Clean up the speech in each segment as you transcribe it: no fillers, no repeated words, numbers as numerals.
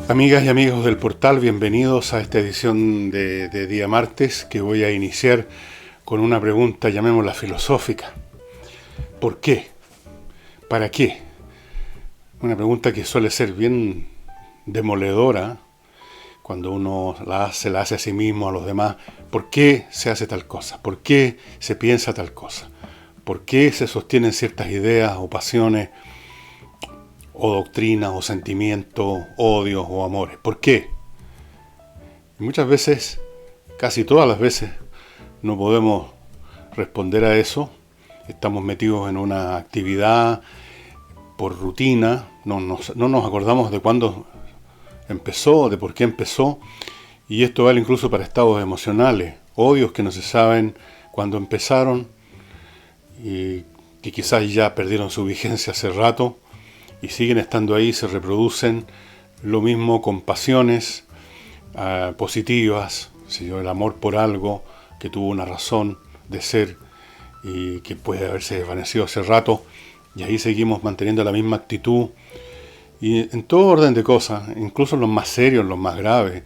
Amigas y amigos del portal, bienvenidos a esta edición de día martes que voy a iniciar con una pregunta, llamémosla filosófica. ¿Por qué? ¿Para qué? Una pregunta que suele ser bien demoledora cuando uno se la hace a sí mismo, a los demás. ¿Por qué se hace tal cosa? ¿Por qué se piensa tal cosa? ¿Por qué se sostienen ciertas ideas o pasiones o doctrinas o sentimientos, odios o amores? ¿Por qué? Y muchas veces, casi todas las veces, no podemos responder a eso. Estamos metidos en una actividad por rutina, no nos acordamos de cuándo empezó, de por qué empezó, y esto vale incluso para estados emocionales, odios que no se saben cuándo empezaron y que quizás ya perdieron su vigencia hace rato y siguen estando ahí, se reproducen. Lo mismo con pasiones positivas, si yo, el amor por algo que tuvo una razón de ser y que puede haberse desvanecido hace rato, y ahí seguimos manteniendo la misma actitud, y en todo orden de cosas, incluso en los más serios, en los más graves.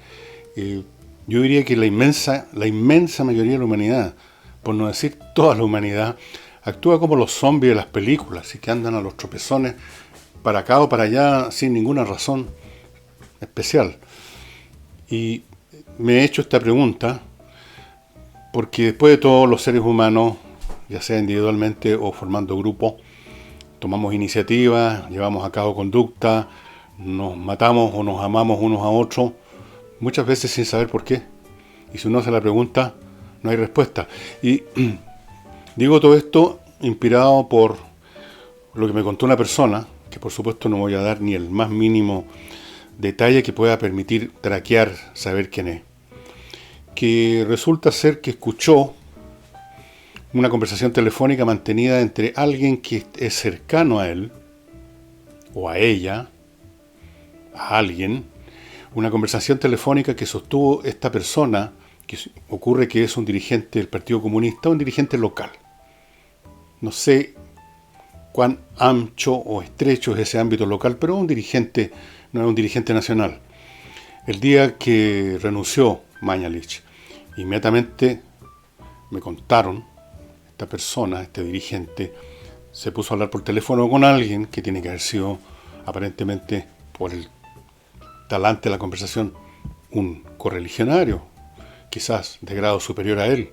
Yo diría que la inmensa mayoría de la humanidad, por no decir toda la humanidad, actúa como los zombies de las películas, y que andan a los tropezones para acá o para allá sin ninguna razón especial. Y me he hecho esta pregunta porque después de todo los seres humanos, ya sea individualmente o formando grupos, tomamos iniciativas, llevamos a cabo conducta, nos matamos o nos amamos unos a otros, muchas veces sin saber por qué. Y si uno se la pregunta, no hay respuesta. Y digo todo esto inspirado por lo que me contó una persona, que por supuesto no voy a dar ni el más mínimo detalle que pueda permitir traquear, saber quién es. Que resulta ser que escuchó una conversación telefónica mantenida entre alguien que es cercano a él, o a ella, a alguien, una conversación telefónica que sostuvo esta persona, que ocurre que es un dirigente del Partido Comunista, un dirigente local. No sé cuán ancho o estrecho es ese ámbito local, pero un dirigente, no es un dirigente nacional. El día que renunció Mañalich, inmediatamente me contaron, esta persona, este dirigente, se puso a hablar por teléfono con alguien que tiene que haber sido, aparentemente, por el talante de la conversación, un correligionario, quizás de grado superior a él,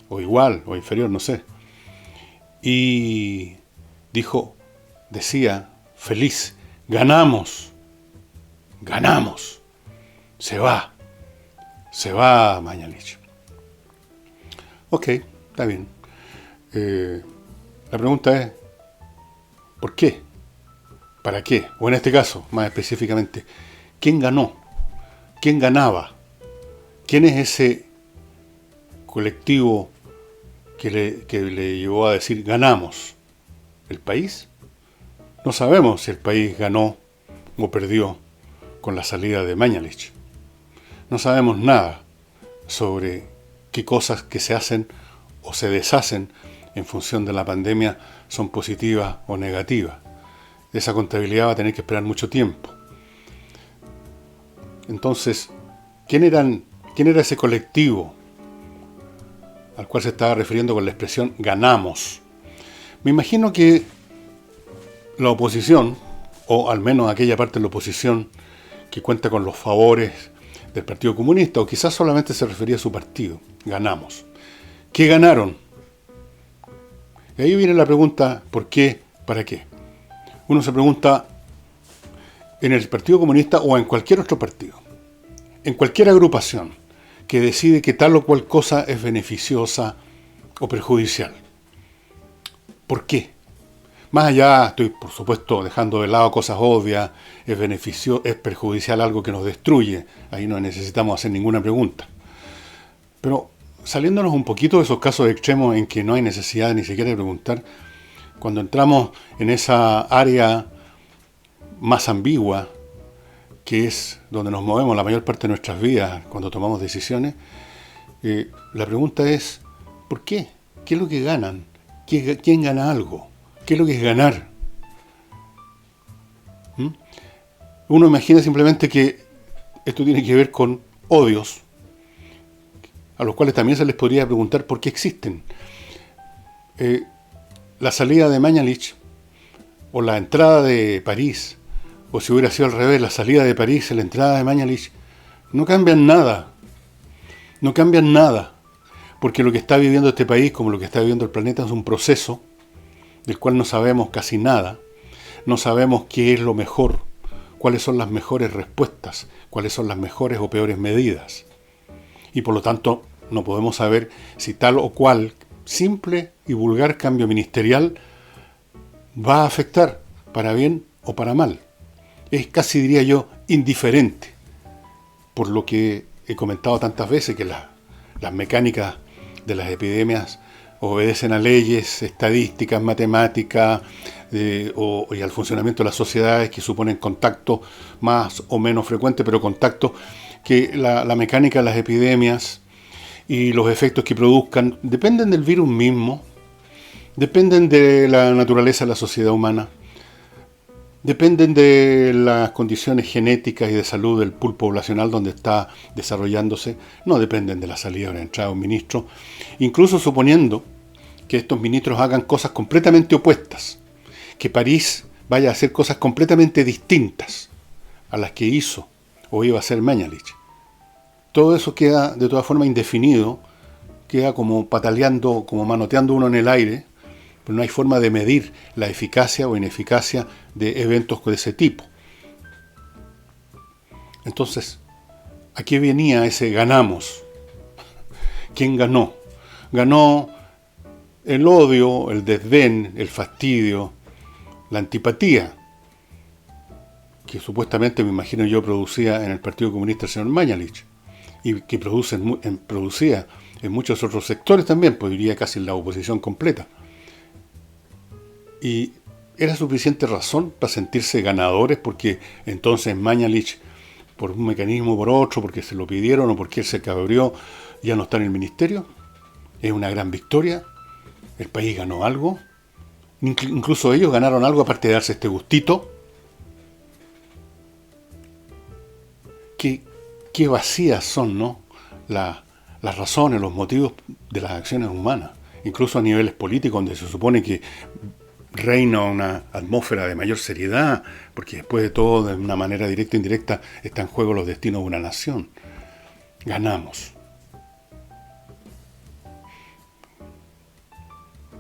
o igual, o inferior, no sé. Y decía, feliz, ganamos, se va Mañalich. Ok, está bien. La pregunta es, ¿por qué? ¿Para qué? O en este caso, más específicamente, ¿quién ganó? ¿Quién ganaba? ¿Quién es ese colectivo que le llevó a decir ganamos? ¿El país? No sabemos si el país ganó o perdió con la salida de Mañalich. No sabemos nada sobre qué cosas que se hacen o se deshacen en función de la pandemia son positivas o negativas. Esa contabilidad va a tener que esperar mucho tiempo. Entonces, ¿quién era ese colectivo al cual se estaba refiriendo con la expresión ganamos? Me imagino que la oposición, o al menos aquella parte de la oposición que cuenta con los favores del Partido Comunista, o quizás solamente se refería a su partido, ganamos. ¿Qué ganaron? Y ahí viene la pregunta, ¿por qué? ¿Para qué? Uno se pregunta, en el Partido Comunista o en cualquier otro partido, en cualquier agrupación que decide que tal o cual cosa es beneficiosa o perjudicial. ¿Por qué? Más allá, estoy por supuesto dejando de lado cosas obvias, es perjudicial algo que nos destruye, ahí no necesitamos hacer ninguna pregunta. Pero saliéndonos un poquito de esos casos extremos en que no hay necesidad ni siquiera de preguntar, cuando entramos en esa área más ambigua, que es donde nos movemos la mayor parte de nuestras vidas cuando tomamos decisiones, la pregunta es, ¿por qué? ¿Qué es lo que ganan? ¿Quién gana algo? ¿Qué es lo que es ganar? Uno imagina simplemente que Esto tiene que ver con odios, a los cuales también se les podría preguntar por qué existen. La salida de Mañalich, o la entrada de París, o si hubiera sido al revés, la salida de París y la entrada de Mañalich, no cambian nada. No cambian nada. Porque lo que está viviendo este país, como lo que está viviendo el planeta, es un proceso del cual no sabemos casi nada. No sabemos qué es lo mejor, cuáles son las mejores respuestas, cuáles son las mejores o peores medidas. Y por lo tanto, no podemos saber si tal o cual simple y vulgar cambio ministerial va a afectar para bien o para mal. Es casi, diría yo, indiferente, por lo que he comentado tantas veces que las mecánicas de las epidemias obedecen a leyes, estadísticas, matemáticas y al funcionamiento de las sociedades que suponen contacto más o menos frecuente, pero contacto que la mecánica de las epidemias y los efectos que produzcan dependen del virus mismo, dependen de la naturaleza de la sociedad humana, dependen de las condiciones genéticas y de salud del pool poblacional donde está desarrollándose, no dependen de la salida o la entrada de un ministro, incluso suponiendo que estos ministros hagan cosas completamente opuestas, que París vaya a hacer cosas completamente distintas a las que hizo o iba a hacer Mañalich. Todo eso queda de todas formas indefinido, queda como pataleando, como manoteando uno en el aire, pero no hay forma de medir la eficacia o ineficacia de eventos de ese tipo. Entonces, ¿a qué venía ese ganamos? ¿Quién ganó? Ganó el odio, el desdén, el fastidio, la antipatía, que supuestamente, me imagino yo, producía en el Partido Comunista el señor Mañalich, y que producía en muchos otros sectores también, pues diría casi en la oposición completa. Y era suficiente razón para sentirse ganadores porque entonces Mañalich, por un mecanismo o por otro, porque se lo pidieron o porque él se cabrió, ya no está en el ministerio. Es una gran victoria. El país ganó algo. Incluso ellos ganaron algo aparte de darse este gustito. Qué vacías son, ¿no? Las razones, los motivos de las acciones humanas. Incluso a niveles políticos, donde se supone que reina una atmósfera de mayor seriedad, porque después de todo, de una manera directa o indirecta, está en juego los destinos de una nación. Ganamos.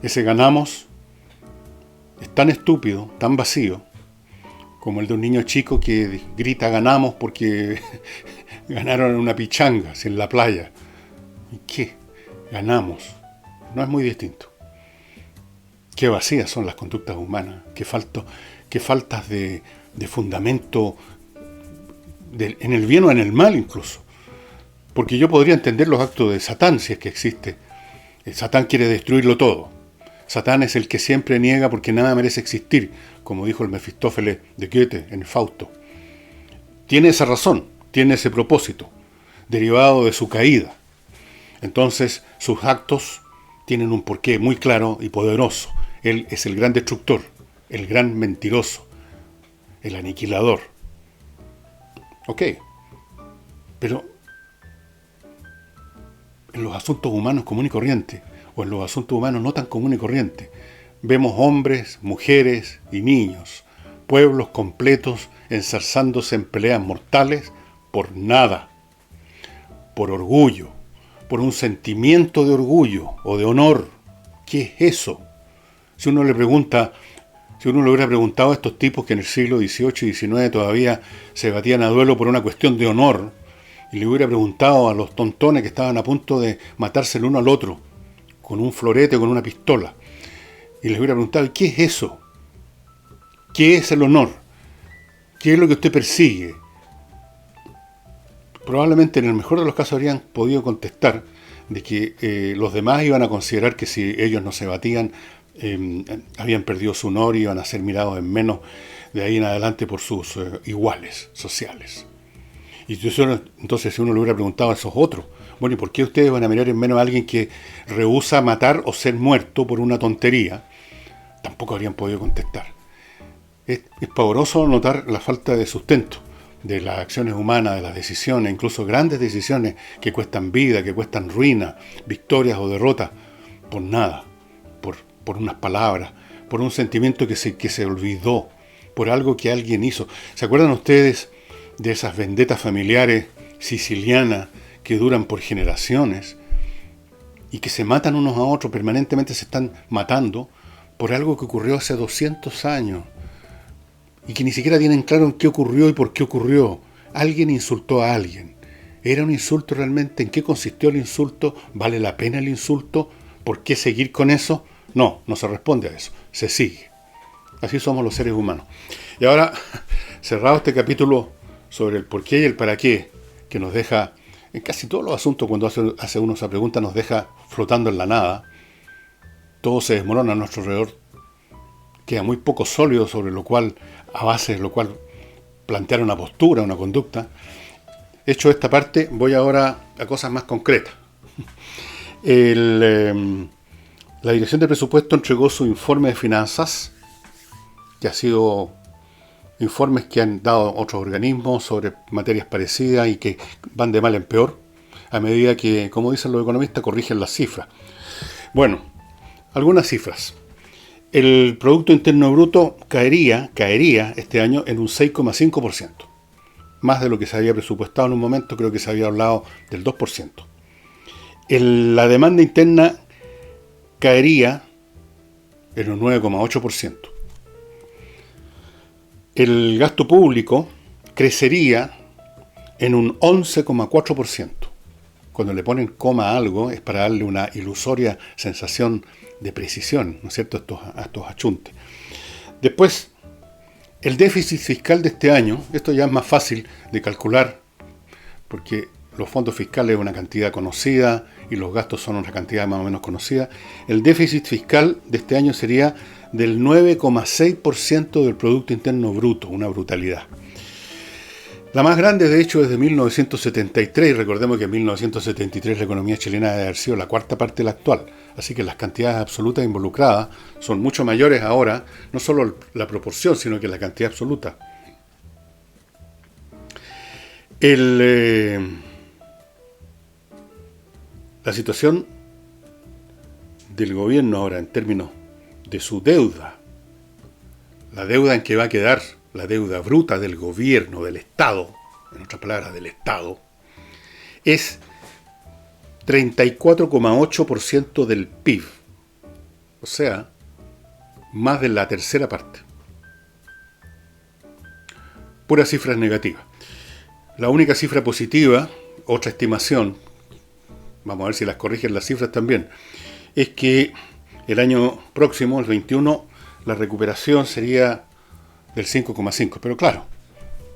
Ese ganamos es tan estúpido, tan vacío, como el de un niño chico que grita ganamos porque ganaron en una pichanga, en la playa. ¿Y qué? Ganamos. No es muy distinto. Qué vacías son las conductas humanas, qué faltas de fundamento en el bien o en el mal incluso. Porque yo podría entender los actos de Satán si es que existe. Satán quiere destruirlo todo. Satán es el que siempre niega porque nada merece existir, como dijo el Mefistófeles de Goethe en Fausto. Tiene esa razón, tiene ese propósito, derivado de su caída. Entonces sus actos tienen un porqué muy claro y poderoso. Él es el gran destructor, el gran mentiroso, el aniquilador. Ok, pero en los asuntos humanos común y corriente, o en los asuntos humanos no tan común y corriente, vemos hombres, mujeres y niños, pueblos completos enzarzándose en peleas mortales por nada, por orgullo, por un sentimiento de orgullo o de honor. ¿Qué es eso? Si uno le hubiera preguntado a estos tipos que en el siglo XVIII y XIX todavía se batían a duelo por una cuestión de honor, y le hubiera preguntado a los tontones que estaban a punto de matarse el uno al otro, con un florete o con una pistola, y les hubiera preguntado, ¿qué es eso? ¿Qué es el honor? ¿Qué es lo que usted persigue? Probablemente en el mejor de los casos habrían podido contestar de que los demás iban a considerar que si ellos no se batían, habían perdido su honor y iban a ser mirados en menos de ahí en adelante por sus iguales sociales. Y entonces si uno le hubiera preguntado a esos otros, bueno, ¿y por qué ustedes van a mirar en menos a alguien que rehúsa matar o ser muerto por una tontería? Tampoco habrían podido contestar. Es pavoroso notar la falta de sustento, de las acciones humanas, de las decisiones, incluso grandes decisiones que cuestan vida, que cuestan ruina, victorias o derrotas, por nada, por unas palabras, por un sentimiento que se olvidó, por algo que alguien hizo. ¿Se acuerdan ustedes de esas vendetas familiares sicilianas que duran por generaciones y que se matan unos a otros, permanentemente se están matando por algo que ocurrió hace 200 años y que ni siquiera tienen claro en qué ocurrió y por qué ocurrió? Alguien insultó a alguien. ¿Era un insulto realmente? ¿En qué consistió el insulto? ¿Vale la pena el insulto? ¿Por qué seguir con eso? No, no se responde a eso, se sigue. Así somos los seres humanos. Y ahora, cerrado este capítulo sobre el por qué y el para qué, que nos deja, en casi todos los asuntos, cuando hace uno esa pregunta, nos deja flotando en la nada. Todo se desmorona a nuestro alrededor. Queda muy poco sólido sobre lo cual, a base de lo cual plantear una postura, una conducta. Hecho esta parte, voy ahora a cosas más concretas. La Dirección de Presupuesto entregó su informe de finanzas, que ha sido informes que han dado otros organismos sobre materias parecidas y que van de mal en peor, a medida que, como dicen los economistas, corrigen las cifras. Bueno, algunas cifras. El Producto Interno Bruto caería este año en un 6,5%. Más de lo que se había presupuestado en un momento, creo que se había hablado del 2%. La demanda interna caería en un 9,8%. El gasto público crecería en un 11,4%. Cuando le ponen coma a algo es para darle una ilusoria sensación de precisión, ¿no es cierto?, a estos achuntes. Después, el déficit fiscal de este año, esto ya es más fácil de calcular, porque los fondos fiscales es una cantidad conocida y los gastos son una cantidad más o menos conocida. El déficit fiscal de este año sería del 9,6% del Producto Interno Bruto, una brutalidad. La más grande, de hecho, desde 1973, y recordemos que en 1973 la economía chilena debe haber sido la cuarta parte de la actual, así que las cantidades absolutas involucradas son mucho mayores ahora, no solo la proporción, sino que la cantidad absoluta. La situación del gobierno ahora en términos de su deuda, la deuda en que va a quedar, la deuda bruta del gobierno, del Estado, en otras palabras, del Estado, es 34,8% del PIB. O sea, más de la tercera parte. Puras cifras negativas. La única cifra positiva, otra estimación, vamos a ver si las corrigen las cifras también, es que el año próximo, el 21, la recuperación sería del 5,5. Pero claro,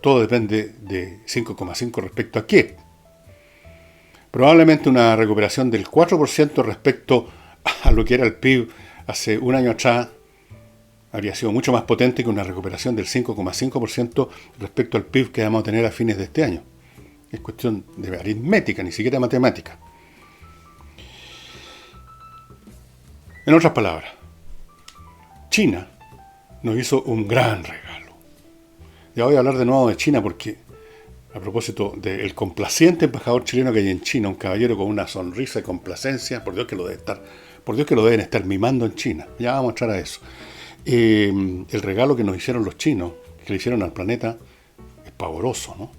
todo depende de 5,5 respecto a qué. Probablemente una recuperación del 4% respecto a lo que era el PIB hace un año atrás habría sido mucho más potente que una recuperación del 5,5% respecto al PIB que vamos a tener a fines de este año. Es cuestión de aritmética, ni siquiera matemática. En otras palabras, China nos hizo un gran regalo. Ya voy a hablar de nuevo de China porque, a propósito del complaciente embajador chileno que hay en China, un caballero con una sonrisa de complacencia, por Dios que lo deben estar mimando en China. Ya vamos a entrar a eso. El regalo que nos hicieron los chinos, que le hicieron al planeta, es pavoroso, ¿no?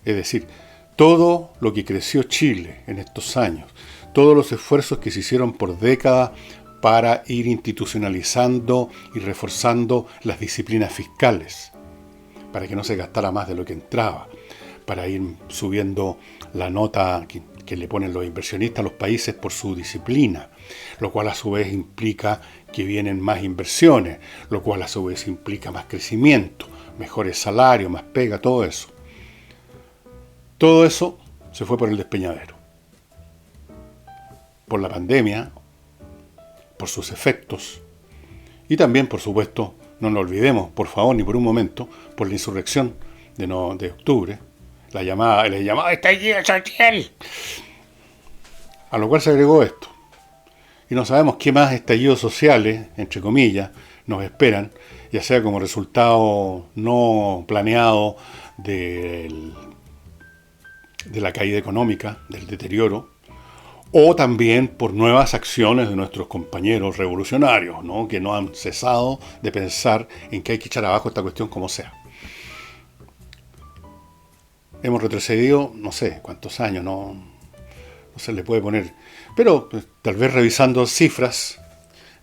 Es decir, todo lo que creció Chile en estos años, todos los esfuerzos que se hicieron por décadas para ir institucionalizando y reforzando las disciplinas fiscales, para que no se gastara más de lo que entraba, para ir subiendo la nota que le ponen los inversionistas a los países por su disciplina, lo cual a su vez implica que vienen más inversiones, lo cual a su vez implica más crecimiento, mejores salarios, más pega, todo eso. Todo eso se fue por el despeñadero. Por la pandemia, por sus efectos, y también, por supuesto, no nos olvidemos, por favor, ni por un momento, por la insurrección de octubre, la llamada estallido social, a lo cual se agregó esto. Y no sabemos qué más estallidos sociales, entre comillas, nos esperan ya sea como resultado no planeado del- de la caída económica, del deterioro, o también por nuevas acciones de nuestros compañeros revolucionarios, ¿no? Que no han cesado de pensar en que hay que echar abajo esta cuestión como sea. Hemos retrocedido, no sé cuántos años, no se le puede poner, pero pues, tal vez revisando cifras,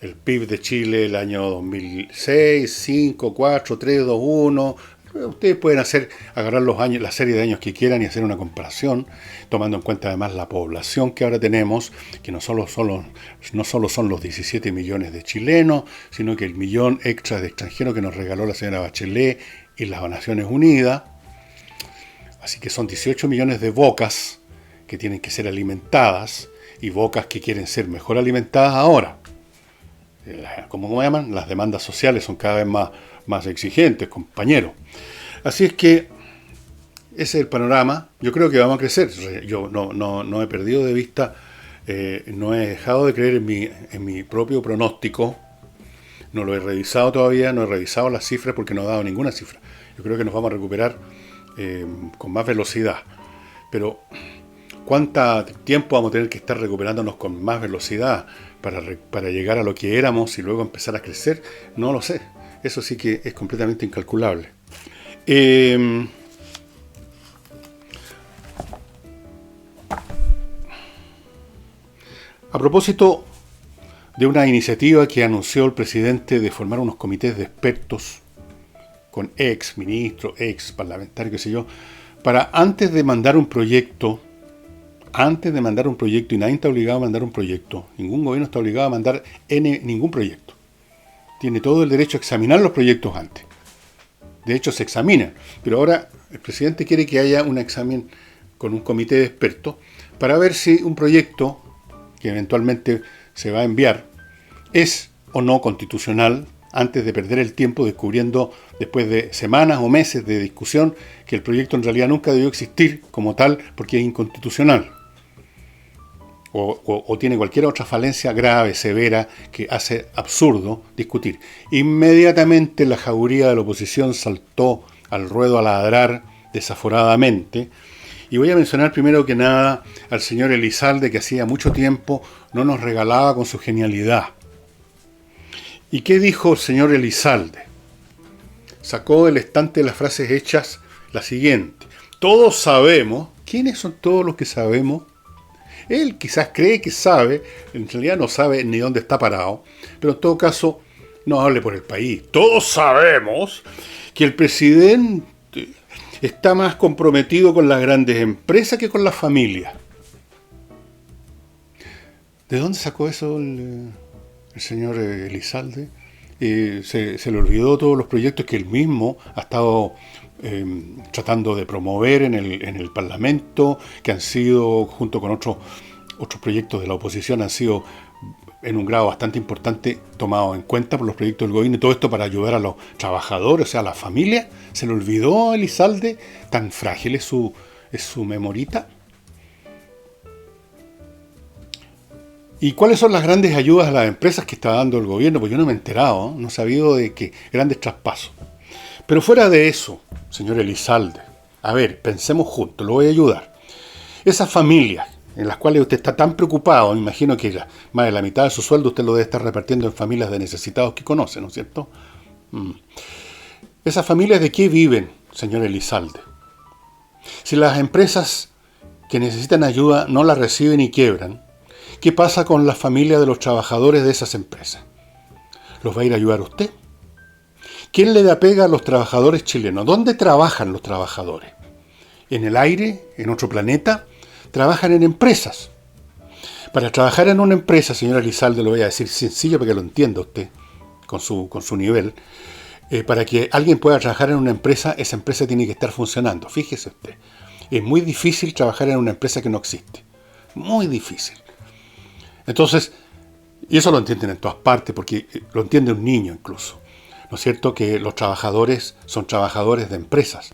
el PIB de Chile el año 2006, 5, 4, 3, 2, 1. Ustedes pueden agarrar los años, la serie de años que quieran y hacer una comparación, tomando en cuenta además la población que ahora tenemos, que no solo son los 17 millones de chilenos, sino que el millón extra de extranjeros que nos regaló la señora Bachelet y las Naciones Unidas. Así que son 18 millones de bocas que tienen que ser alimentadas y bocas que quieren ser mejor alimentadas ahora. ¿Cómo llaman? Las demandas sociales son cada vez más exigentes, compañeros. Así es que ese es el panorama. Yo creo que vamos a crecer. Yo no he perdido de vista, no he dejado de creer en mi propio pronóstico. No lo he revisado todavía, no he revisado las cifras porque no he dado ninguna cifra. Yo creo que nos vamos a recuperar con más velocidad. Pero ¿cuánto tiempo vamos a tener que estar recuperándonos con más velocidad para llegar a lo que éramos y luego empezar a crecer? No lo sé. Eso sí que es completamente incalculable. A propósito de una iniciativa que anunció el presidente de formar unos comités de expertos con ex ministros, ex parlamentarios, qué sé yo, para antes de mandar un proyecto, y nadie está obligado a mandar un proyecto, ningún gobierno está obligado a mandar ningún proyecto. Tiene todo el derecho a examinar los proyectos antes. De hecho, se examinan. Pero ahora el presidente quiere que haya un examen con un comité de expertos para ver si un proyecto que eventualmente se va a enviar es o no constitucional, antes de perder el tiempo descubriendo, después de semanas o meses de discusión, que el proyecto en realidad nunca debió existir como tal porque es inconstitucional. O tiene cualquier otra falencia grave, severa, que hace absurdo discutir. Inmediatamente la jauría de la oposición saltó al ruedo a ladrar desaforadamente. Y voy a mencionar primero que nada al señor Elizalde, que hacía mucho tiempo no nos regalaba con su genialidad. ¿Y qué dijo el señor Elizalde? Sacó del estante de las frases hechas la siguiente: todos sabemos. ¿Quiénes son todos los que sabemos? Él quizás cree que sabe, en realidad no sabe ni dónde está parado, pero en todo caso no hable por el país. Todos sabemos que el presidente está más comprometido con las grandes empresas que con las familias. ¿De dónde sacó eso el señor Elizalde? Se le olvidó todos los proyectos que él mismo ha estado tratando de promover en el Parlamento, que han sido, junto con otros proyectos de la oposición, han sido en un grado bastante importante tomados en cuenta por los proyectos del gobierno, y todo esto para ayudar a los trabajadores, o sea, a la familia. ¿Se le olvidó a Elizalde? ¿Tan frágil es su memorita? ¿Y cuáles son las grandes ayudas a las empresas que está dando el gobierno? Pues yo no me he enterado, no he sabido de qué grandes traspasos. Pero fuera de eso, señor Elizalde, a ver, pensemos juntos, lo voy a ayudar. Esas familias en las cuales usted está tan preocupado, me imagino que más de la mitad de su sueldo usted lo debe estar repartiendo en familias de necesitados que conoce, ¿no es cierto? ¿Esas familias de qué viven, señor Elizalde? Si las empresas que necesitan ayuda no la reciben y quiebran, ¿qué pasa con las familias de los trabajadores de esas empresas? ¿Los va a ir a ayudar usted? ¿Quién le da pega a los trabajadores chilenos? ¿Dónde trabajan los trabajadores? ¿En el aire? ¿En otro planeta? Trabajan en empresas. Para trabajar en una empresa, señora Elizalde, lo voy a decir sencillo para que lo entienda usted, con su nivel. Para que alguien pueda trabajar en una empresa, esa empresa tiene que estar funcionando. Fíjese usted, es muy difícil trabajar en una empresa que no existe. Muy difícil. Entonces, y eso lo entienden en todas partes, porque lo entiende un niño incluso. ¿No es cierto? Que los trabajadores son trabajadores de empresas,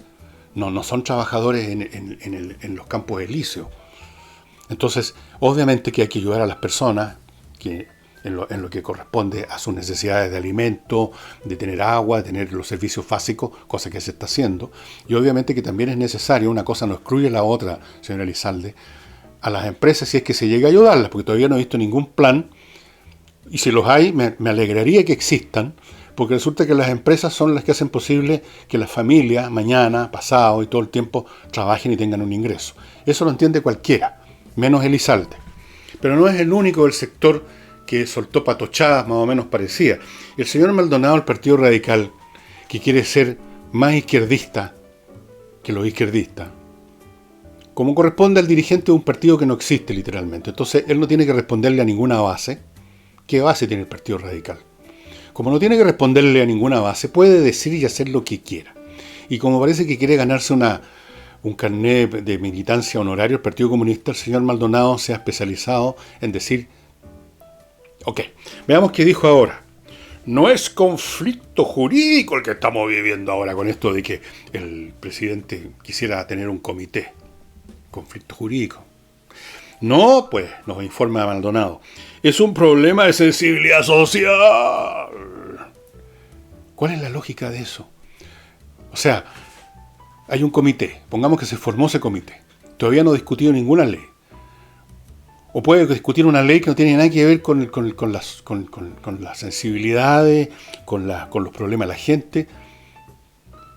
no son trabajadores en los campos elíseos. Entonces, obviamente que hay que ayudar a las personas que en lo que corresponde a sus necesidades de alimento, de tener agua, de tener los servicios básicos, cosa que se está haciendo. Y obviamente que también es necesario, una cosa no excluye la otra, señora Elizalde, a las empresas si es que se llega a ayudarlas, porque todavía no he visto ningún plan, y si los hay, me alegraría que existan, porque resulta que las empresas son las que hacen posible que las familias mañana, pasado y todo el tiempo trabajen y tengan un ingreso. Eso lo entiende cualquiera, menos Elizalde. Pero no es el único del sector que soltó patochadas más o menos parecidas. El señor Maldonado, el Partido Radical, que quiere ser más izquierdista que los izquierdistas, como corresponde al dirigente de un partido que no existe literalmente. Entonces él no tiene que responderle a ninguna base. ¿Qué base tiene el Partido Radical? Como no tiene que responderle a ninguna base, puede decir y hacer lo que quiera. Y como parece que quiere ganarse un carnet de militancia honorario, el Partido Comunista, el señor Maldonado se ha especializado en decir, ok, veamos qué dijo ahora. No es conflicto jurídico el que estamos viviendo ahora con esto de que el presidente quisiera tener un comité. Conflicto jurídico. No, pues, nos informa Maldonado. Es un problema de sensibilidad social. ¿Cuál es la lógica de eso? O sea, hay un comité. Pongamos que se formó ese comité. Todavía no ha discutido ninguna ley. O puede discutir una ley que no tiene nada que ver con las sensibilidades, con los problemas de la gente.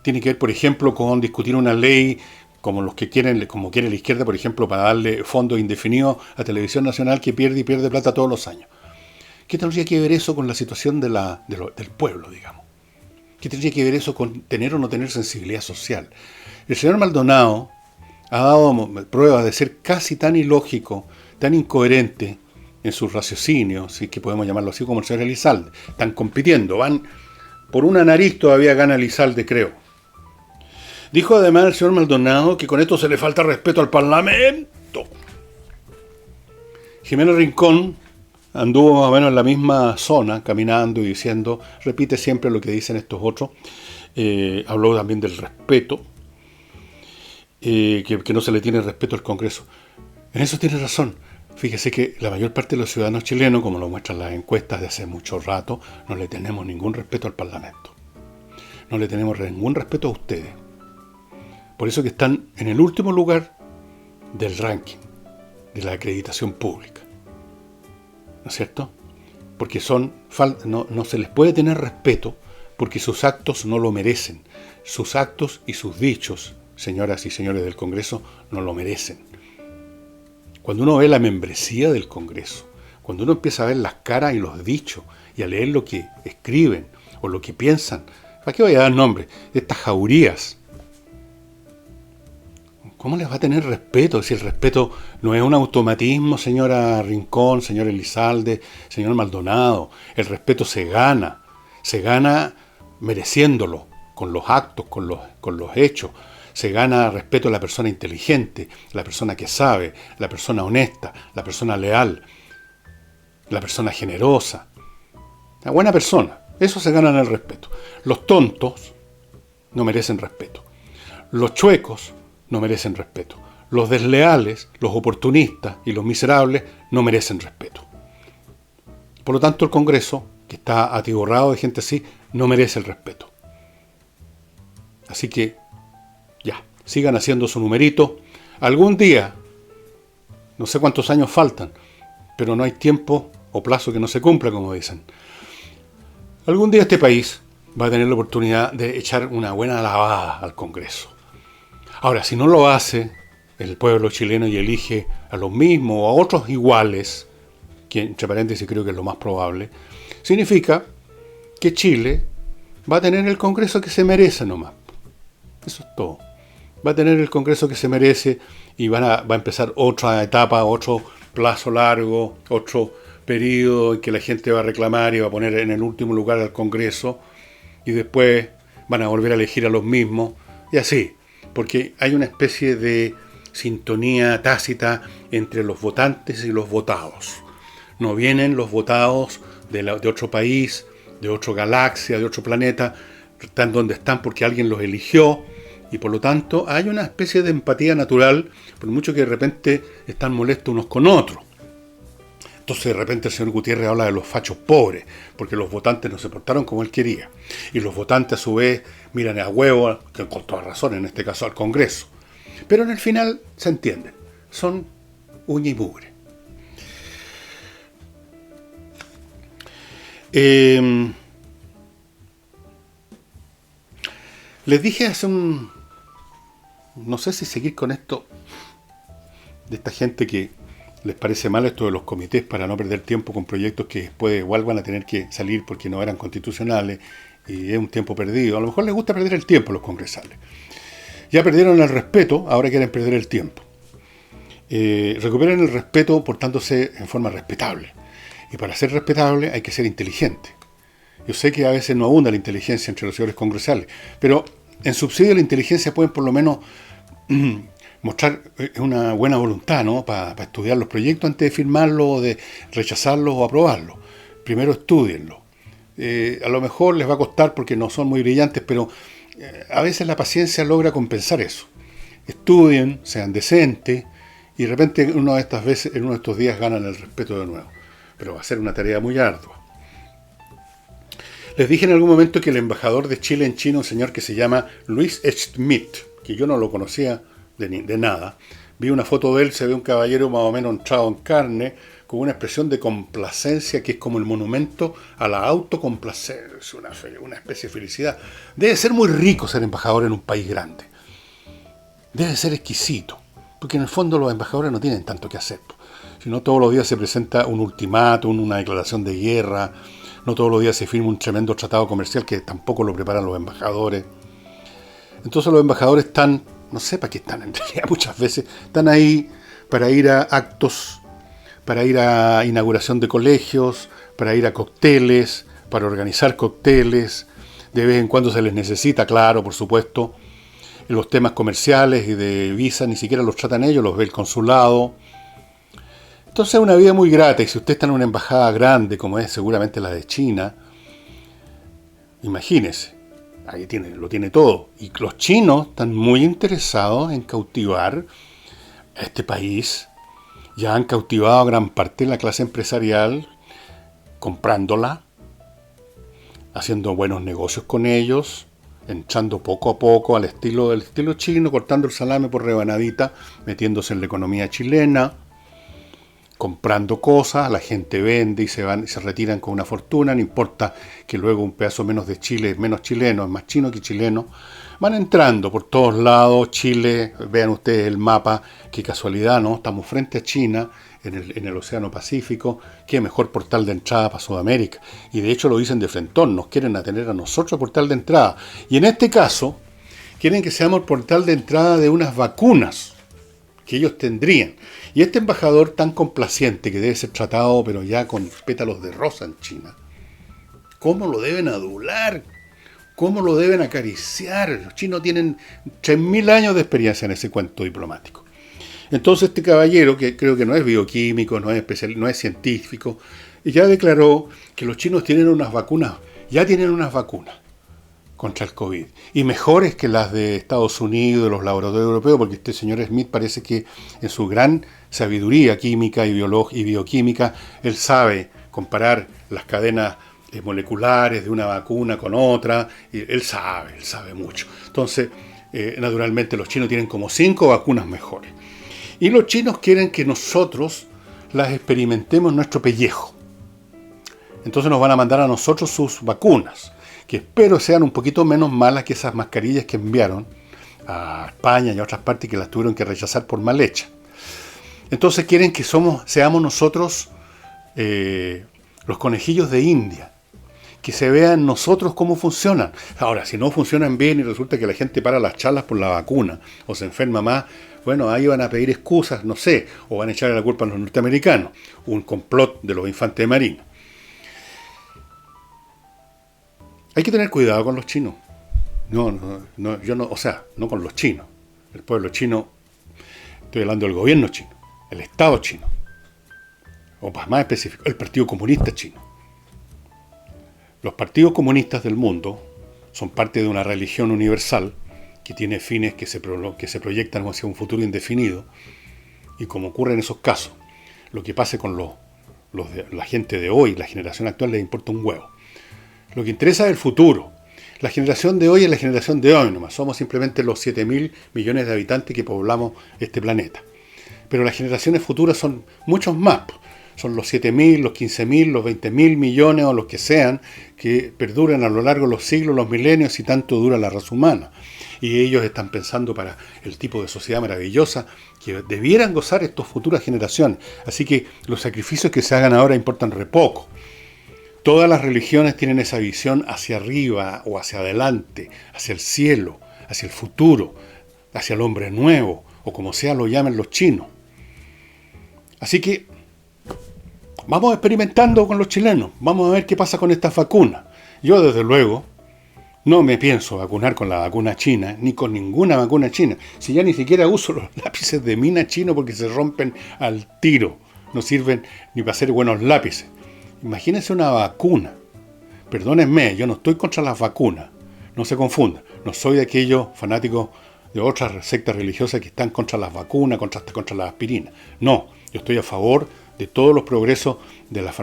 Tiene que ver, por ejemplo, con discutir una ley como los que quieren, como quiere la izquierda, por ejemplo, para darle fondos indefinidos a Televisión Nacional, que pierde y pierde plata todos los años. ¿Qué tendría que ver eso con la situación del pueblo, digamos? ¿Qué tendría que ver eso con tener o no tener sensibilidad social? El señor Maldonado ha dado pruebas de ser casi tan ilógico, tan incoherente en sus raciocinios, si es que podemos llamarlo así, como el señor Elizalde. Están compitiendo, van por una nariz, todavía gana Elizalde, creo. Dijo además el señor Maldonado que con esto se le falta respeto al Parlamento. Jimena Rincón anduvo más o menos en la misma zona, caminando y diciendo, repite siempre lo que dicen estos otros. Habló también del respeto, que no se le tiene respeto al Congreso. En eso tiene razón. Fíjese que la mayor parte de los ciudadanos chilenos, como lo muestran las encuestas de hace mucho rato, no le tenemos ningún respeto al Parlamento. No le tenemos ningún respeto a ustedes. Por eso que están en el último lugar del ranking, de la acreditación pública. ¿No es cierto? Porque no se les puede tener respeto porque sus actos no lo merecen. Sus actos y sus dichos, señoras y señores del Congreso, no lo merecen. Cuando uno ve la membresía del Congreso, cuando uno empieza a ver las caras y los dichos y a leer lo que escriben o lo que piensan, ¿para qué voy a dar nombre? Estas jaurías. ¿Cómo les va a tener respeto? Si el respeto no es un automatismo, señora Rincón, señor Elizalde, señor Maldonado. El respeto se gana mereciéndolo, con los actos, con los hechos. Se gana respeto a la persona inteligente, la persona que sabe, la persona honesta, la persona leal, la persona generosa. La buena persona. Eso se gana en el respeto. Los tontos no merecen respeto. Los chuecos no merecen respeto. Los desleales, los oportunistas y los miserables no merecen respeto. Por lo tanto, el Congreso, que está atiborrado de gente así, no merece el respeto. Así que, ya, sigan haciendo su numerito. Algún día, no sé cuántos años faltan, pero no hay tiempo o plazo que no se cumpla, como dicen. Algún día este país va a tener la oportunidad de echar una buena lavada al Congreso. Ahora, si no lo hace el pueblo chileno y elige a los mismos o a otros iguales, que entre paréntesis creo que es lo más probable, significa que Chile va a tener el Congreso que se merece nomás. Eso es todo. Va a tener el Congreso que se merece y va a empezar otra etapa, otro plazo largo, otro periodo en que la gente va a reclamar y va a poner en el último lugar al Congreso y después van a volver a elegir a los mismos y así. Porque hay una especie de sintonía tácita entre los votantes y los votados. No vienen los votados de otro país, de otra galaxia, de otro planeta, están donde están porque alguien los eligió, y por lo tanto hay una especie de empatía natural, por mucho que de repente están molestos unos con otros. Entonces de repente el señor Gutiérrez habla de los fachos pobres, porque los votantes no se portaron como él quería. Y los votantes a su vez miran a huevo, que con toda razón en este caso al Congreso. Pero en el final se entienden, son uña y mugre. Les dije hace no sé si seguir con esto, de esta gente que les parece mal esto de los comités para no perder tiempo con proyectos que después igual van a tener que salir porque no eran constitucionales y es un tiempo perdido. A lo mejor les gusta perder el tiempo a los congresales. Ya perdieron el respeto, ahora quieren perder el tiempo. Recuperen el respeto portándose en forma respetable. Y para ser respetable hay que ser inteligente. Yo sé que a veces no abunda la inteligencia entre los señores congresales, pero en subsidio de la inteligencia pueden por lo menos mostrar una buena voluntad, ¿no? Para estudiar los proyectos antes de firmarlos, o de rechazarlos o aprobarlos. Primero estudienlo. A lo mejor les va a costar porque no son muy brillantes, pero a veces la paciencia logra compensar eso. Estudien, sean decentes, y de repente en uno de estos días ganan el respeto de nuevo. Pero va a ser una tarea muy ardua. Les dije en algún momento que el embajador de Chile en China, un señor que se llama Luis Schmidt, que yo no lo conocía de nada, vi una foto de él, se ve un caballero más o menos entrado en carne, con una expresión de complacencia que es como el monumento a la autocomplacencia, una especie de felicidad. Debe ser muy rico ser embajador en un país grande. Debe ser exquisito, porque en el fondo los embajadores no tienen tanto que hacer. Si no, todos los días se presenta un ultimátum, una declaración de guerra, no todos los días se firma un tremendo tratado comercial que tampoco lo preparan los embajadores. Entonces los embajadores están, no sé para qué están en realidad, muchas veces están ahí para ir a actos, para ir a inauguración de colegios, para ir a cócteles, para organizar cócteles. De vez en cuando se les necesita, claro, por supuesto. Los temas comerciales y de visa ni siquiera los tratan ellos, los ve el consulado. Entonces es una vida muy grata, y si usted está en una embajada grande, como es seguramente la de China, imagínese, ahí lo tiene todo. Y los chinos están muy interesados en cautivar a este país. Ya han cautivado a gran parte de la clase empresarial, comprándola, haciendo buenos negocios con ellos, entrando poco a poco del estilo chino, cortando el salame por rebanadita, metiéndose en la economía chilena, comprando cosas, la gente vende y se retiran con una fortuna, no importa que luego un pedazo menos de Chile es menos chileno, es más chino que chileno. Van entrando por todos lados. Chile, vean ustedes el mapa, qué casualidad, ¿no? Estamos frente a China, en el Océano Pacífico, qué mejor portal de entrada para Sudamérica. Y de hecho lo dicen de frentón, nos quieren tener a nosotros portal de entrada. Y en este caso, quieren que seamos el portal de entrada de unas vacunas que ellos tendrían. Y este embajador tan complaciente, que debe ser tratado pero ya con pétalos de rosa en China, ¿cómo lo deben adular? ¿Cómo lo deben acariciar? Los chinos tienen 3.000 años de experiencia en ese cuento diplomático. Entonces este caballero, que creo que no es bioquímico, no es científico, ya declaró que los chinos tienen unas vacunas contra el COVID, y mejores que las de Estados Unidos, de los laboratorios europeos, porque este señor Smith parece que en su gran sabiduría química y bioquímica, él sabe comparar las cadenas moleculares de una vacuna con otra, y él sabe mucho. Entonces, naturalmente los chinos tienen como 5 vacunas mejores. Y los chinos quieren que nosotros las experimentemos en nuestro pellejo. Entonces nos van a mandar a nosotros sus vacunas, que espero sean un poquito menos malas que esas mascarillas que enviaron a España y a otras partes, que las tuvieron que rechazar por mal hecha. Entonces quieren que seamos nosotros los conejillos de India, que se vean nosotros cómo funcionan. Ahora, si no funcionan bien y resulta que la gente para las charlas por la vacuna o se enferma más, bueno, ahí van a pedir excusas, no sé, o van a echarle la culpa a los norteamericanos, un complot de los infantes de marina. Hay que tener cuidado con los chinos. No con los chinos. El pueblo chino, estoy hablando del gobierno chino, el Estado chino, o más específico, el Partido Comunista chino. Los partidos comunistas del mundo son parte de una religión universal que tiene fines que se proyectan hacia un futuro indefinido, y como ocurre en esos casos, lo que pase con los la gente de hoy, la generación actual, les importa un huevo. Lo que interesa es el futuro. La generación de hoy es la generación de hoy nomás. Somos simplemente los 7.000 millones de habitantes que poblamos este planeta. Pero las generaciones futuras son muchos más. Son los 7.000, los 15.000, los 20.000 millones o los que sean, que perduran a lo largo de los siglos, los milenios y tanto dura la raza humana. Y ellos están pensando para el tipo de sociedad maravillosa que debieran gozar estas futuras generaciones. Así que los sacrificios que se hagan ahora importan re poco. Todas las religiones tienen esa visión hacia arriba o hacia adelante, hacia el cielo, hacia el futuro, hacia el hombre nuevo, o como sea lo llamen los chinos. Así que vamos experimentando con los chilenos, vamos a ver qué pasa con estas vacunas. Yo desde luego no me pienso vacunar con la vacuna china, ni con ninguna vacuna china. Si ya ni siquiera uso los lápices de mina chino porque se rompen al tiro, no sirven ni para hacer buenos lápices. Imagínense una vacuna. Perdónenme, yo no estoy contra las vacunas. No se confundan. No soy de aquellos fanáticos de otras sectas religiosas que están contra las vacunas, contra las aspirinas. No, yo estoy a favor de todos los progresos de los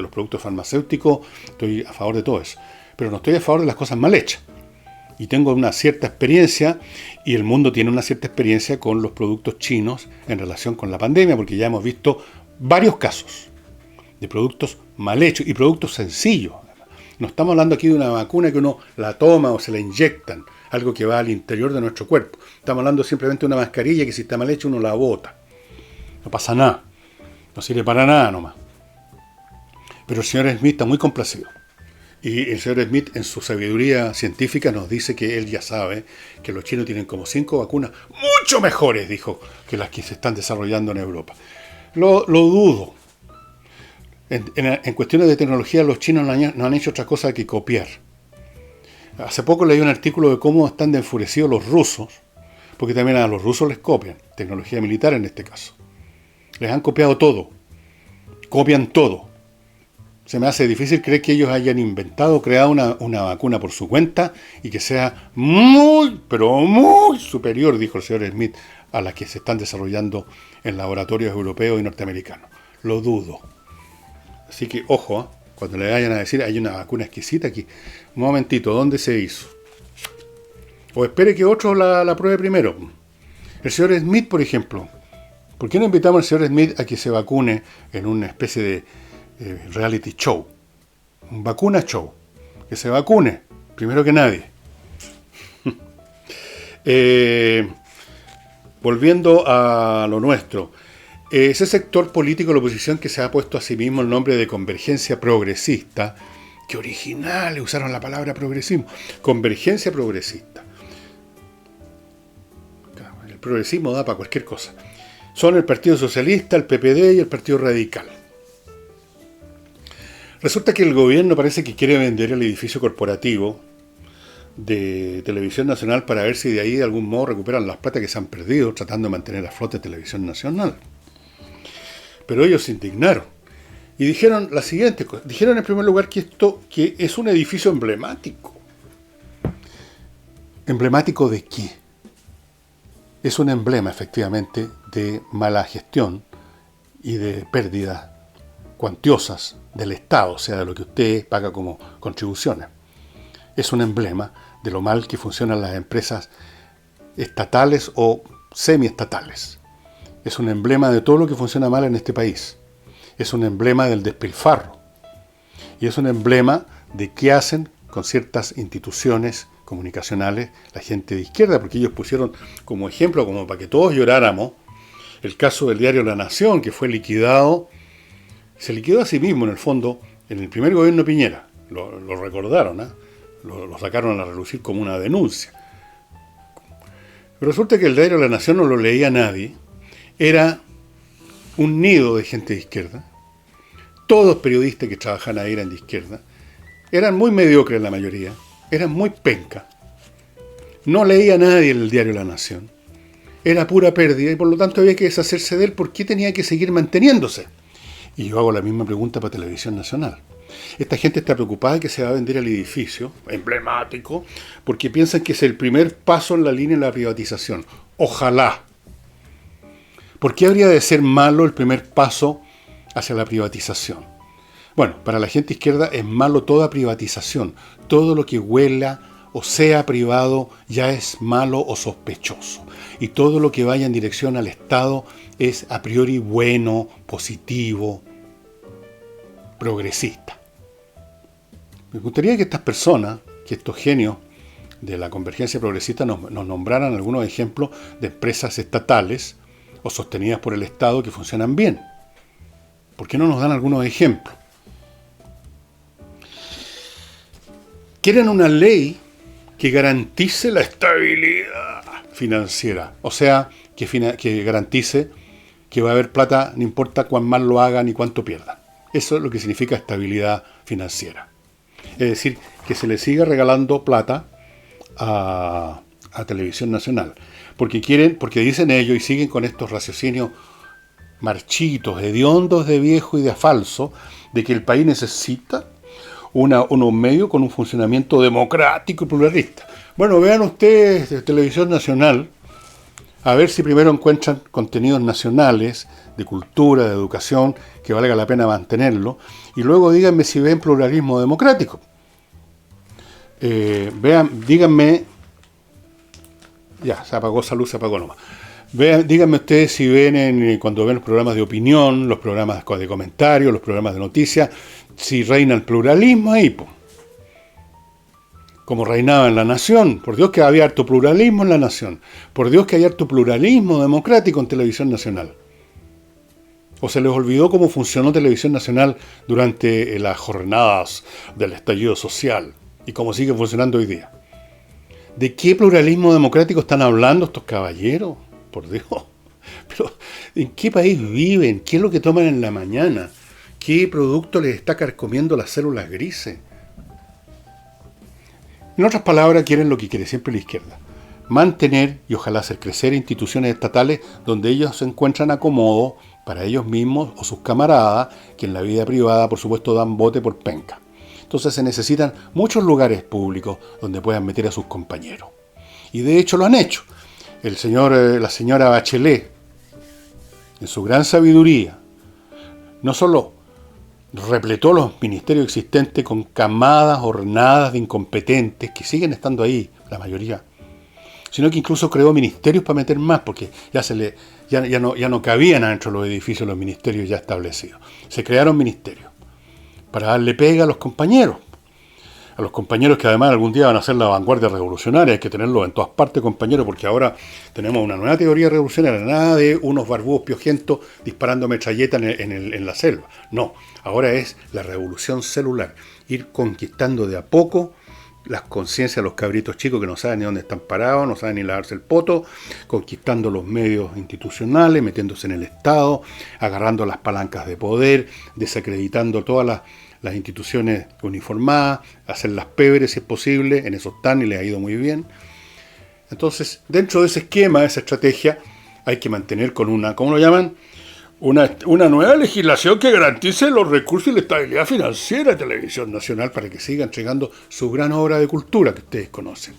productos farmacéuticos. Estoy a favor de todo eso. Pero no estoy a favor de las cosas mal hechas. Y tengo una cierta experiencia, y el mundo tiene una cierta experiencia con los productos chinos en relación con la pandemia, porque ya hemos visto varios casos de productos mal hechos y productos sencillos. No estamos hablando aquí de una vacuna que uno la toma o se la inyectan, algo que va al interior de nuestro cuerpo. Estamos hablando simplemente de una mascarilla que si está mal hecha uno la bota. No pasa nada. No sirve para nada nomás. Pero el señor Smith está muy complacido. Y el señor Smith, en su sabiduría científica, nos dice que él ya sabe que los chinos tienen como 5 vacunas mucho mejores, dijo, que las que se están desarrollando en Europa. Lo dudo. En cuestiones de tecnología, los chinos no han hecho otra cosa que copiar. Hace poco leí un artículo de cómo están de enfurecidos los rusos, porque también a los rusos les copian, tecnología militar en este caso. Les han copiado todo, copian todo. Se me hace difícil creer que ellos hayan inventado, creado una vacuna por su cuenta y que sea muy, pero muy superior, dijo el señor Smith, a las que se están desarrollando en laboratorios europeos y norteamericanos. Lo dudo. Así que, ojo, cuando le vayan a decir, hay una vacuna exquisita aquí. Un momentito, ¿dónde se hizo? O espere que otro la pruebe primero. El señor Smith, por ejemplo. ¿Por qué no invitamos al señor Smith a que se vacune en una especie de reality show? Un vacuna show. Que se vacune, primero que nadie. Volviendo a lo nuestro. Ese sector político de la oposición que se ha puesto a sí mismo el nombre de Convergencia Progresista, que originales usaron la palabra progresismo, Convergencia Progresista. El progresismo da para cualquier cosa. Son el Partido Socialista, el PPD y el Partido Radical. Resulta que el gobierno parece que quiere vender el edificio corporativo de Televisión Nacional para ver si de ahí de algún modo recuperan las plata que se han perdido tratando de mantener a flote Televisión Nacional. Pero ellos se indignaron y dijeron la siguiente cosa. Dijeron en primer lugar que es un edificio emblemático. ¿Emblemático de qué? Es un emblema, efectivamente, de mala gestión y de pérdidas cuantiosas del Estado, o sea, de lo que usted paga como contribuciones. Es un emblema de lo mal que funcionan las empresas estatales o semiestatales. Es un emblema de todo lo que funciona mal en este país. Es un emblema del despilfarro. Y es un emblema de qué hacen con ciertas instituciones comunicacionales la gente de izquierda, porque ellos pusieron como ejemplo, como para que todos lloráramos, el caso del diario La Nación, que fue liquidado. Se liquidó a sí mismo, en el fondo, en el primer gobierno de Piñera. Lo recordaron, ¿eh? Lo sacaron a relucir como una denuncia. Pero resulta que el diario La Nación no lo leía nadie. Era un nido de gente de izquierda. Todos periodistas que trabajaban ahí eran de izquierda. Eran muy mediocres la mayoría. Eran muy penca. No leía nadie el diario La Nación. Era pura pérdida y por lo tanto había que deshacerse de él. ¿Por qué tenía que seguir manteniéndose? Y yo hago la misma pregunta para Televisión Nacional. Esta gente está preocupada de que se va a vender el edificio emblemático porque piensan que es el primer paso en la línea de la privatización. Ojalá. ¿Por qué habría de ser malo el primer paso hacia la privatización. Bueno, para la gente izquierda es malo toda privatización. Todo lo que huela o sea privado ya es malo o sospechoso. Y todo lo que vaya en dirección al Estado es a priori bueno, positivo, progresista. Me gustaría que estas personas, que estos genios de la convergencia progresista nos nombraran algunos ejemplos de empresas estatales o sostenidas por el Estado que funcionan bien. ¿Por qué no nos dan algunos ejemplos? Quieren una ley que garantice la estabilidad financiera, o sea, que garantice que va a haber plata, no importa cuán mal lo hagan ni cuánto pierdan. Eso es lo que significa estabilidad financiera. Es decir, que se le siga regalando plata a Televisión Nacional. Porque dicen ellos y siguen con estos raciocinios marchitos, hediondos de viejo y de falso, de que el país necesita unos medios con un funcionamiento democrático y pluralista. Bueno, vean ustedes de Televisión Nacional, a ver si primero encuentran contenidos nacionales, de cultura, de educación, que valga la pena mantenerlo, y luego díganme si ven pluralismo democrático. Díganme, ya, se apagó esa luz, se apagó nomás. Díganme ustedes si ven, cuando ven los programas de opinión, los programas de comentarios, los programas de noticias, si reina el pluralismo ahí, po. Como reinaba en La Nación. Por Dios que había harto pluralismo en La Nación. Por Dios que hay harto pluralismo democrático en Televisión Nacional. ¿O se les olvidó cómo funcionó Televisión Nacional durante las jornadas del estallido social? Y cómo sigue funcionando hoy día. ¿De qué pluralismo democrático están hablando estos caballeros? Por Dios. Pero, ¿en qué país viven? ¿Qué es lo que toman en la mañana? ¿Qué producto les está carcomiendo las células grises? En otras palabras, quieren lo que quiere siempre la izquierda. Mantener y ojalá hacer crecer instituciones estatales donde ellos se encuentran acomodo para ellos mismos o sus camaradas, que en la vida privada, por supuesto, dan bote por penca. Entonces se necesitan muchos lugares públicos donde puedan meter a sus compañeros. Y de hecho lo han hecho. La señora Bachelet, en su gran sabiduría, no solo repletó los ministerios existentes con camadas ordenadas de incompetentes que siguen estando ahí, la mayoría, sino que incluso creó ministerios para meter más, porque ya no cabían adentro de los edificios los ministerios ya establecidos. Se crearon ministerios para darle pega a los compañeros que además algún día van a ser la vanguardia revolucionaria. Hay que tenerlos en todas partes, compañeros, porque ahora tenemos una nueva teoría revolucionaria, nada de unos barbudos piojentos disparando metralletas en la selva. No, ahora es la revolución celular, ir conquistando de a poco las conciencias de los cabritos chicos que no saben ni dónde están parados, no saben ni lavarse el poto, conquistando los medios institucionales, metiéndose en el Estado, agarrando las palancas de poder, desacreditando todas las instituciones uniformadas, hacerlas peores si es posible, en eso están y les ha ido muy bien. Entonces, dentro de ese esquema, de esa estrategia, hay que mantener con una, ¿cómo lo llaman? Una nueva legislación que garantice los recursos y la estabilidad financiera de Televisión Nacional para que siga entregando su gran obra de cultura que ustedes conocen.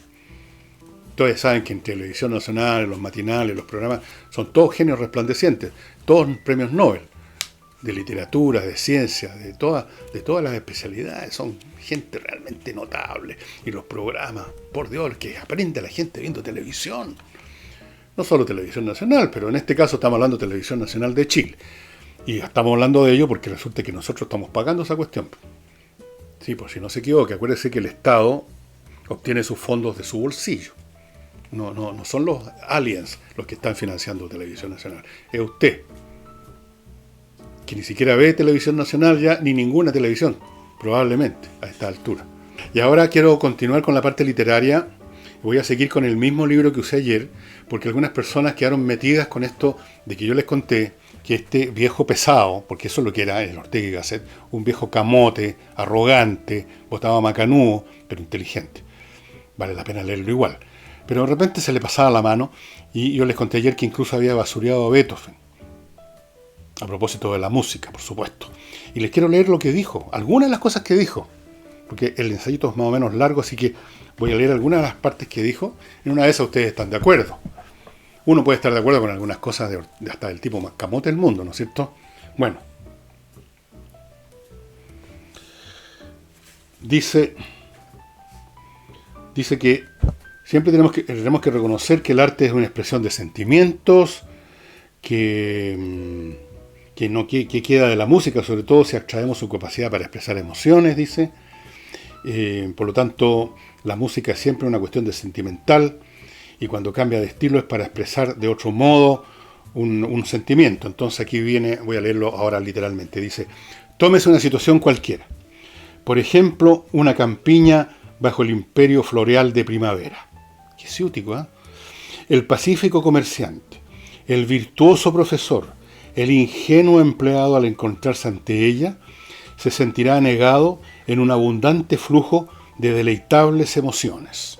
Ustedes saben que en Televisión Nacional, los matinales, los programas, son todos genios resplandecientes, todos premios Nobel, de literatura, de ciencia, de todas las especialidades, son gente realmente notable. Y los programas, por Dios, que aprende la gente viendo televisión. No solo Televisión Nacional, pero en este caso estamos hablando de Televisión Nacional de Chile. Y estamos hablando de ello porque resulta que nosotros estamos pagando esa cuestión. Sí, por si no se equivoque, acuérdese que el Estado obtiene sus fondos de su bolsillo. No son los aliens los que están financiando Televisión Nacional. Es usted, que ni siquiera ve Televisión Nacional ya, ni ninguna televisión, probablemente, a esta altura. Y ahora quiero continuar con la parte literaria. Voy a seguir con el mismo libro que usé ayer, porque algunas personas quedaron metidas con esto de que yo les conté que este viejo pesado, porque eso es lo que era el Ortega y Gasset, un viejo camote, arrogante, botaba macanudo, pero inteligente. Vale la pena leerlo igual. Pero de repente se le pasaba la mano, y yo les conté ayer que incluso había basureado a Beethoven. A propósito de la música, por supuesto. Y les quiero leer lo que dijo, algunas de las cosas que dijo, porque el ensayito es más o menos largo, así que voy a leer algunas de las partes que dijo. En una de esas ustedes están de acuerdo. Uno puede estar de acuerdo con algunas cosas de hasta del tipo más camote del mundo, ¿no es cierto? Bueno, dice que siempre tenemos que reconocer que el arte es una expresión de sentimientos, que queda de la música, sobre todo si abstraemos su capacidad para expresar emociones, dice. Por lo tanto, la música es siempre una cuestión de sentimental, y cuando cambia de estilo es para expresar de otro modo un sentimiento. Entonces aquí viene, voy a leerlo ahora literalmente, dice: tómese una situación cualquiera. Por ejemplo, una campiña bajo el imperio floreal de primavera. Qué ciútico, ¿eh? El pacífico comerciante, el virtuoso profesor, el ingenuo empleado al encontrarse ante ella, se sentirá anegado en un abundante flujo de deleitables emociones.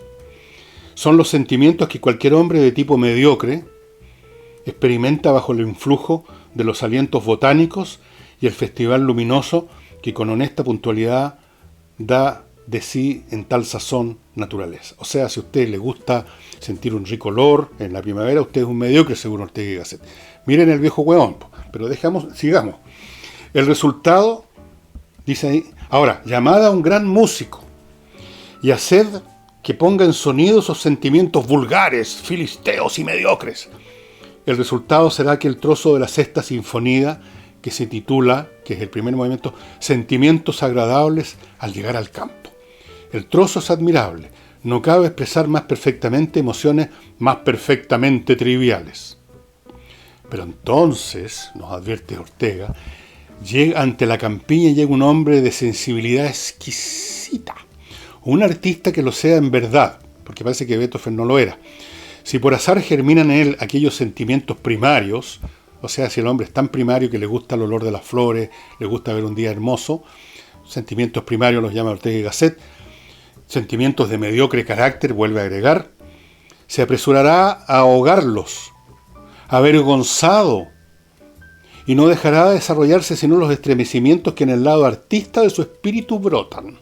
Son los sentimientos que cualquier hombre de tipo mediocre experimenta bajo el influjo de los alientos botánicos y el festival luminoso que con honesta puntualidad da de sí en tal sazón naturaleza. O sea, si a usted le gusta sentir un rico olor en la primavera, usted es un mediocre según Ortega y Gasset. Miren el viejo hueón, pero sigamos. El resultado, dice ahí, ahora, llamada a un gran músico y haced que ponga en sonido esos sentimientos vulgares, filisteos y mediocres. El resultado será que el trozo de la sexta sinfonía, que se titula, que es el primer movimiento, Sentimientos agradables al llegar al campo. El trozo es admirable, no cabe expresar más perfectamente emociones más perfectamente triviales. Pero entonces, nos advierte Ortega, ante la campiña llega un hombre de sensibilidad exquisita, un artista que lo sea en verdad, porque parece que Beethoven no lo era. Si por azar germinan en él aquellos sentimientos primarios, o sea, si el hombre es tan primario que le gusta el olor de las flores, le gusta ver un día hermoso, sentimientos primarios los llama Ortega y Gasset, sentimientos de mediocre carácter, vuelve a agregar, se apresurará a ahogarlos, avergonzado, y no dejará de desarrollarse sino los estremecimientos que en el lado artista de su espíritu brotan.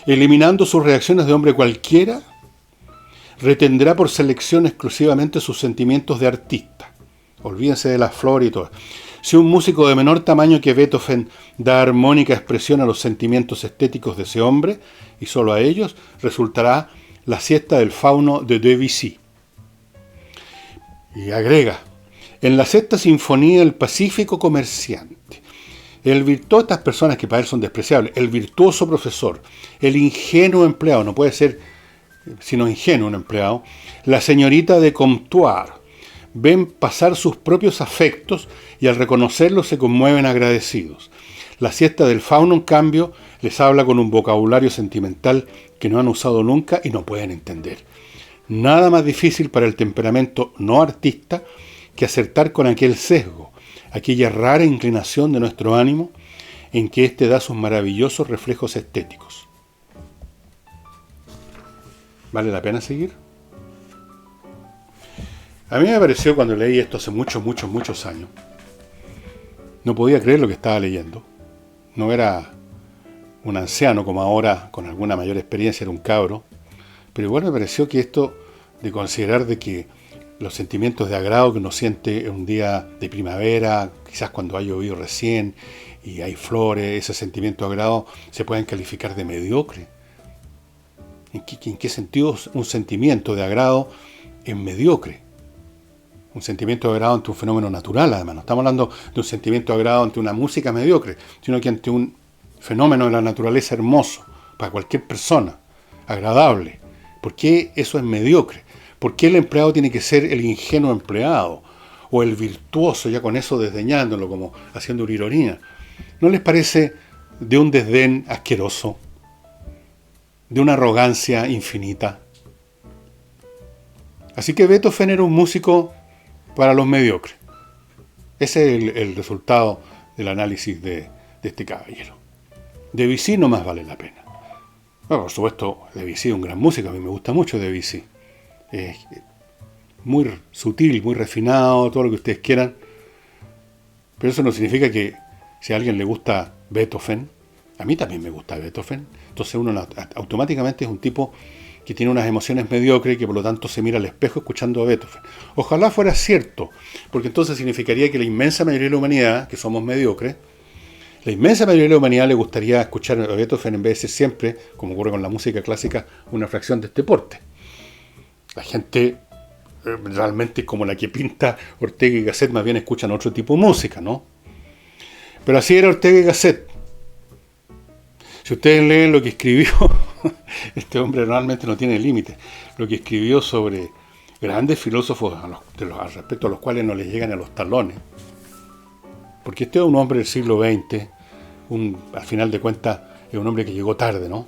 Eliminando sus reacciones de hombre cualquiera, retendrá por selección exclusivamente sus sentimientos de artista. Olvídense de las flores y todo. Si un músico de menor tamaño que Beethoven da armónica expresión a los sentimientos estéticos de ese hombre, y solo a ellos, resultará la siesta del fauno de Debussy. Y agrega, en la sexta sinfonía el pacífico comerciante, todas estas personas que para él son despreciables, el virtuoso profesor, el ingenuo empleado, no puede ser sino ingenuo un empleado, la señorita de comptoir, ven pasar sus propios afectos y al reconocerlos se conmueven agradecidos. La siesta del fauno, en cambio, les habla con un vocabulario sentimental que no han usado nunca y no pueden entender. Nada más difícil para el temperamento no artista que acertar con aquel sesgo, aquella rara inclinación de nuestro ánimo en que éste da sus maravillosos reflejos estéticos. ¿Vale la pena seguir? A mí me pareció, cuando leí esto hace muchos años, no podía creer lo que estaba leyendo. No era un anciano como ahora, con alguna mayor experiencia, era un cabro, pero igual me pareció que esto de considerar de que los sentimientos de agrado que uno siente en un día de primavera, quizás cuando ha llovido recién y hay flores, ese sentimiento de agrado se pueden calificar de mediocre. ¿En qué sentido un sentimiento de agrado es mediocre? Un sentimiento de agrado ante un fenómeno natural, además. No estamos hablando de un sentimiento de agrado ante una música mediocre, sino que ante un fenómeno de la naturaleza hermoso, para cualquier persona, agradable. ¿Por qué eso es mediocre? ¿Por qué el empleado tiene que ser el ingenuo empleado? O el virtuoso, ya con eso desdeñándolo, como haciendo una ironía. ¿No les parece de un desdén asqueroso? De una arrogancia infinita. Así que Beethoven era un músico para los mediocres. Ese es el resultado del análisis de este caballero. Debussy no más vale la pena. Bueno, por supuesto, Debussy es un gran músico, a mí me gusta mucho Debussy. Es muy sutil, muy refinado, todo lo que ustedes quieran. Pero eso no significa que si a alguien le gusta Beethoven, a mí también me gusta Beethoven, entonces uno automáticamente es un tipo que tiene unas emociones mediocres y que por lo tanto se mira al espejo escuchando a Beethoven. Ojalá fuera cierto, porque entonces significaría que la inmensa mayoría de la humanidad, que somos mediocres, La inmensa mayoría de la humanidad le gustaría escuchar a Beethoven en vez de ser siempre, como ocurre con la música clásica, una fracción de este porte. La gente realmente como la que pinta Ortega y Gasset más bien escuchan otro tipo de música, ¿no? Pero así era Ortega y Gasset. Si ustedes leen lo que escribió, este hombre realmente no tiene límites, lo que escribió sobre grandes filósofos al respecto a los cuales no les llegan a los talones, porque este es un hombre del siglo XX, al final de cuentas es un hombre que llegó tarde, ¿no?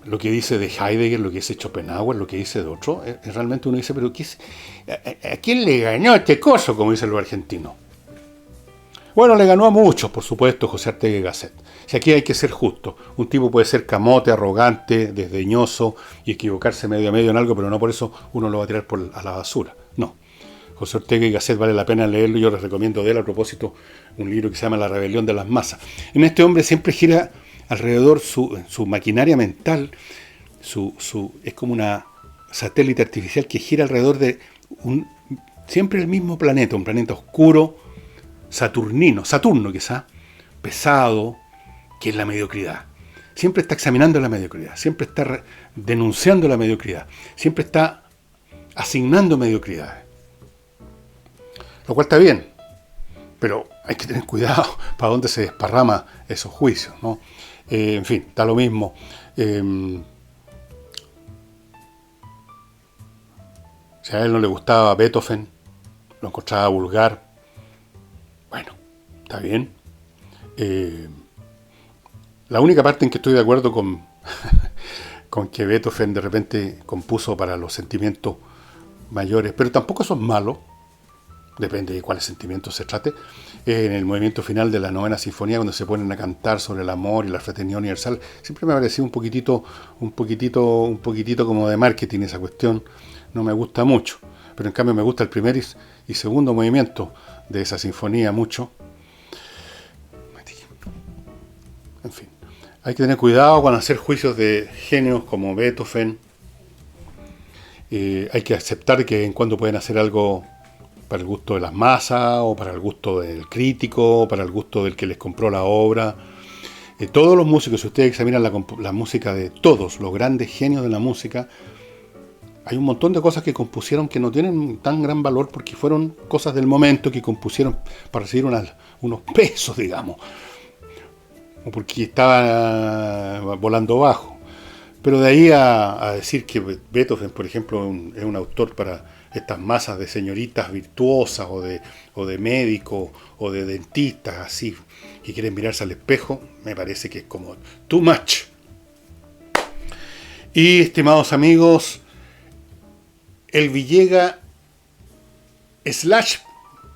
Lo que dice de Heidegger, lo que dice Schopenhauer, lo que dice de otro, realmente uno dice, pero ¿a quién le ganó este coso? Como dicen los argentinos. Bueno, le ganó a muchos, por supuesto, José Ortega y Gasset. Si aquí hay que ser justo. Un tipo puede ser camote, arrogante, desdeñoso y equivocarse medio a medio en algo, pero no por eso uno lo va a tirar a la basura. No. José Ortega y Gasset vale la pena leerlo. Yo les recomiendo de él, a propósito, un libro que se llama La rebelión de las masas. En este hombre siempre gira alrededor su maquinaria mental, es como una satélite artificial que gira alrededor de siempre el mismo planeta, un planeta oscuro, Saturno quizá, pesado, que es la mediocridad. Siempre está examinando la mediocridad, siempre está denunciando la mediocridad, siempre está asignando mediocridades. Lo cual está bien, pero hay que tener cuidado para dónde se desparrama esos juicios, ¿no? En fin, da lo mismo. Si a él no le gustaba Beethoven, lo encontraba vulgar, bueno, está bien. La única parte en que estoy de acuerdo con que Beethoven de repente compuso para los sentimientos mayores, pero tampoco son malos, depende de cuáles sentimientos se trate, en el movimiento final de la novena sinfonía, cuando se ponen a cantar sobre el amor y la fraternidad universal, siempre me ha parecido un poquitito como de marketing esa cuestión, no me gusta mucho, pero en cambio me gusta el primer y segundo movimiento de esa sinfonía mucho. En fin, hay que tener cuidado con hacer juicios de genios como Beethoven. Hay que aceptar que en cuando pueden hacer algo para el gusto de las masas, o para el gusto del crítico, o para el gusto del que les compró la obra. Todos los músicos, si ustedes examinan la música de todos los grandes genios de la música, hay un montón de cosas que compusieron que no tienen tan gran valor porque fueron cosas del momento que compusieron para recibir unos pesos, digamos, o porque estaba volando bajo. Pero de ahí a decir que Beethoven, por ejemplo, es un autor para estas masas de señoritas virtuosas o de médicos o de dentistas así que quieren mirarse al espejo, me parece que es como too much. Y estimados amigos, el Villega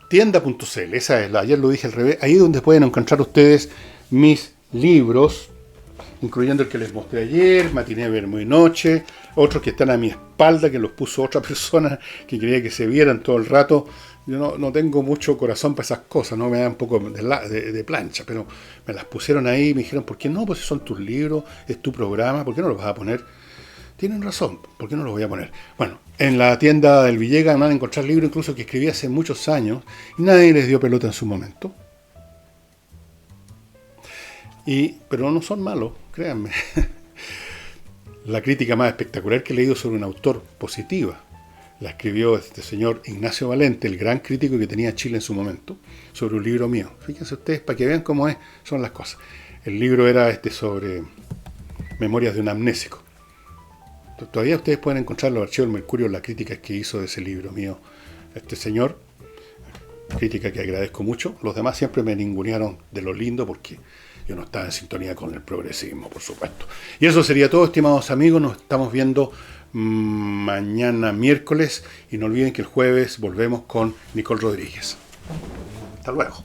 /tienda.cl, esa es ayer lo dije al revés, ahí es donde pueden encontrar ustedes mis libros, incluyendo el que les mostré ayer, Matiné, Vermú y Noche, otros que están a mi espalda, que los puso otra persona que quería que se vieran todo el rato. Yo no tengo mucho corazón para esas cosas, no me da un poco de plancha, pero me las pusieron ahí y me dijeron, ¿por qué no? Pues son tus libros, es tu programa, ¿por qué no los vas a poner? Tienen razón, ¿por qué no los voy a poner? Bueno, en la tienda del Villega van a encontrar libros incluso que escribí hace muchos años y nadie les dio pelota en su momento. Pero no son malos, créanme. La crítica más espectacular que he leído sobre un autor positiva la escribió este señor Ignacio Valente, el gran crítico que tenía Chile en su momento, sobre un libro mío. Fíjense ustedes, para que vean cómo son las cosas. El libro era sobre Memorias de un amnésico. Todavía ustedes pueden encontrar en los archivos del Mercurio las críticas que hizo de ese libro mío este señor. Crítica que agradezco mucho. Los demás siempre me ningunearon de lo lindo porque yo no estaba en sintonía con el progresismo, por supuesto. Y eso sería todo, estimados amigos. Nos estamos viendo mañana miércoles. Y no olviden que el jueves volvemos con Nicole Rodríguez. Hasta luego.